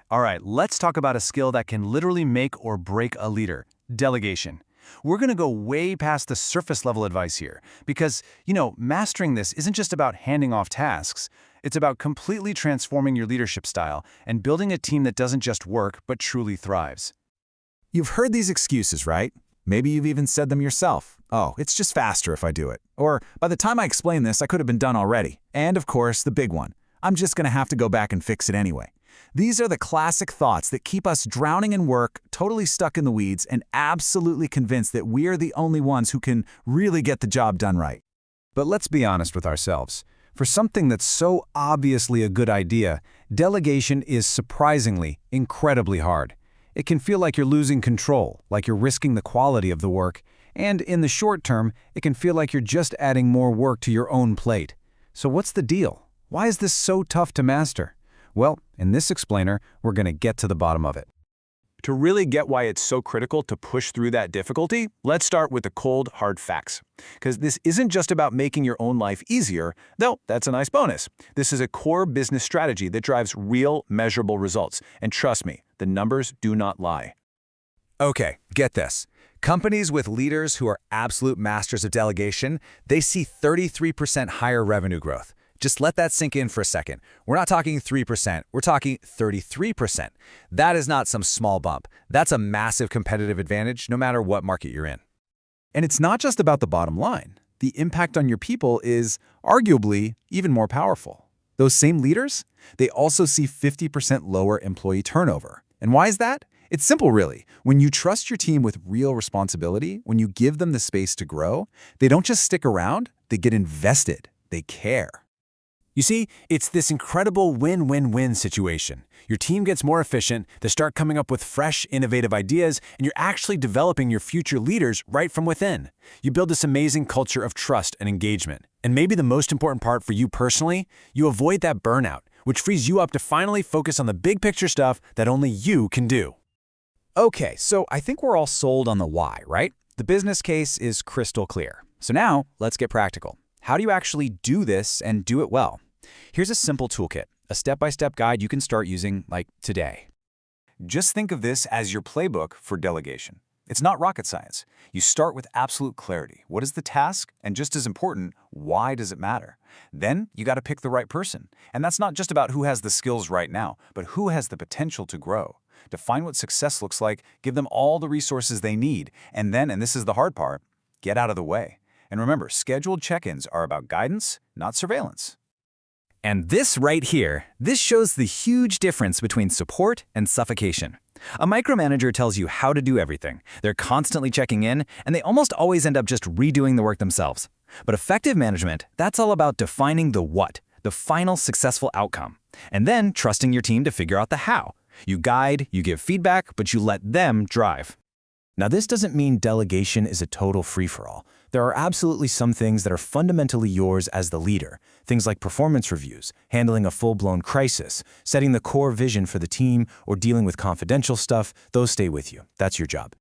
All right, let's talk about a skill that can literally make or break a leader, delegation. We're going to go way past the surface level advice here because, mastering this isn't just about handing off tasks. It's about completely transforming your leadership style and building a team that doesn't just work but truly thrives. You've heard these excuses, right? Maybe you've even said them yourself. Oh, it's just faster if I do it. Or, by the time I explain this, I could have been done already. And of course, the big one. I'm just going to have to go back and fix it anyway. These are the classic thoughts that keep us drowning in work, totally stuck in the weeds, and absolutely convinced that we're the only ones who can really get the job done right. But let's be honest with ourselves. For something that's so obviously a good idea, delegation is surprisingly, incredibly hard. It can feel like you're losing control, like you're risking the quality of the work, and in the short term, it can feel like you're just adding more work to your own plate. So what's the deal? Why is this so tough to master? Well, in this explainer, we're going to get to the bottom of it. To really get why it's so critical to push through that difficulty, let's start with the cold, hard facts. Because this isn't just about making your own life easier, though that's a nice bonus. This is a core business strategy that drives real, measurable results. And trust me, the numbers do not lie. Okay, get this. Companies with leaders who are absolute masters of delegation, they see 33% higher revenue growth. Just let that sink in for a second. We're not talking 3%, we're talking 33%. That is not some small bump. That's a massive competitive advantage no matter what market you're in. And it's not just about the bottom line. The impact on your people is arguably even more powerful. Those same leaders, they also see 50% lower employee turnover. And why is that? It's simple, really. When you trust your team with real responsibility, when you give them the space to grow, they don't just stick around, they get invested. They care. You see, it's this incredible win-win-win situation. Your team gets more efficient, they start coming up with fresh, innovative ideas, and you're actually developing your future leaders right from within. You build this amazing culture of trust and engagement. And maybe the most important part for you personally, you avoid that burnout, which frees you up to finally focus on the big picture stuff that only you can do. Okay, so I think we're all sold on the why, right? The business case is crystal clear. So now, let's get practical. How do you actually do this and do it well? Here's a simple toolkit, a step-by-step guide you can start using, like today. Just think of this as your playbook for delegation. It's not rocket science. You start with absolute clarity. What is the task? And just as important, why does it matter? Then you got to pick the right person. And that's not just about who has the skills right now, but who has the potential to grow. Define what success looks like, give them all the resources they need, and then, and this is the hard part, get out of the way. And remember, scheduled check-ins are about guidance, not surveillance. And this right here, this shows the huge difference between support and suffocation. A micromanager tells you how to do everything. They're constantly checking in, and they almost always end up just redoing the work themselves. But effective management, that's all about defining the what, the final successful outcome, and then trusting your team to figure out the how. You guide, you give feedback, but you let them drive. Now, this doesn't mean delegation is a total free-for-all. There are absolutely some things that are fundamentally yours as the leader. Things like performance reviews, handling a full-blown crisis, setting the core vision for the team, or dealing with confidential stuff, those stay with you. That's your job.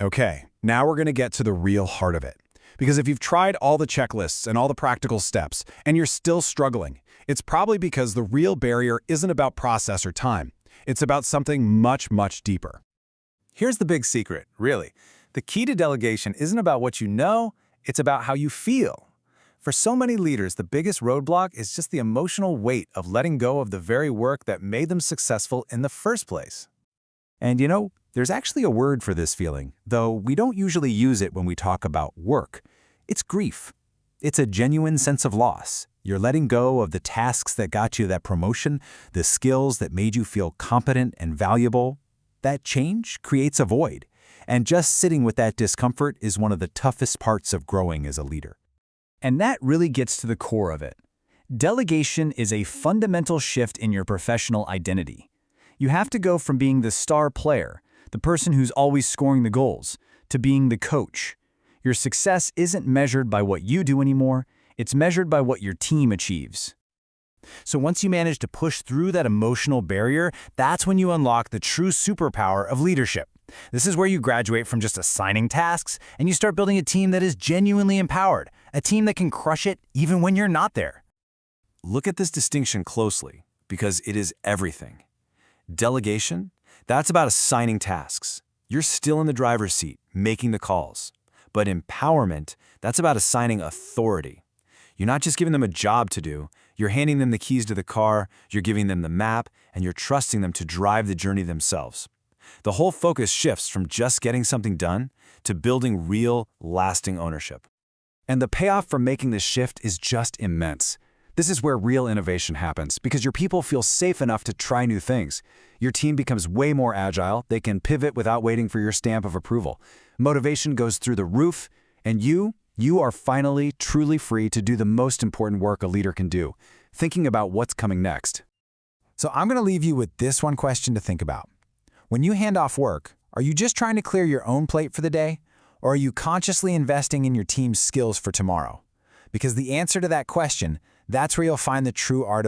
Okay, now we're going to get to the real heart of it. Because if you've tried all the checklists and all the practical steps, and you're still struggling, it's probably because the real barrier isn't about process or time. It's about something much, much deeper. Here's the big secret, really. The key to delegation isn't about what you know, it's about how you feel. For so many leaders, the biggest roadblock is just the emotional weight of letting go of the very work that made them successful in the first place. And there's actually a word for this feeling, though we don't usually use it when we talk about work. It's grief. It's a genuine sense of loss. You're letting go of the tasks that got you that promotion, the skills that made you feel competent and valuable. That change creates a void. And just sitting with that discomfort is one of the toughest parts of growing as a leader. And that really gets to the core of it. Delegation is a fundamental shift in your professional identity. You have to go from being the star player, the person who's always scoring the goals, to being the coach. Your success isn't measured by what you do anymore, it's measured by what your team achieves. So once you manage to push through that emotional barrier, that's when you unlock the true superpower of leadership. This is where you graduate from just assigning tasks and you start building a team that is genuinely empowered, a team that can crush it even when you're not there. Look at this distinction closely, because it is everything. Delegation, that's about assigning tasks. You're still in the driver's seat, making the calls. But empowerment, that's about assigning authority. You're not just giving them a job to do, you're handing them the keys to the car, you're giving them the map, and you're trusting them to drive the journey themselves. The whole focus shifts from just getting something done to building real, lasting ownership. And the payoff from making this shift is just immense. This is where real innovation happens, because your people feel safe enough to try new things. Your team becomes way more agile, they can pivot without waiting for your stamp of approval. Motivation goes through the roof, and you are finally truly free to do the most important work a leader can do, thinking about what's coming next. So I'm going to leave you with this one question to think about. When you hand off work, are you just trying to clear your own plate for the day? Or are you consciously investing in your team's skills for tomorrow? Because the answer to that question, that's where you'll find the true art of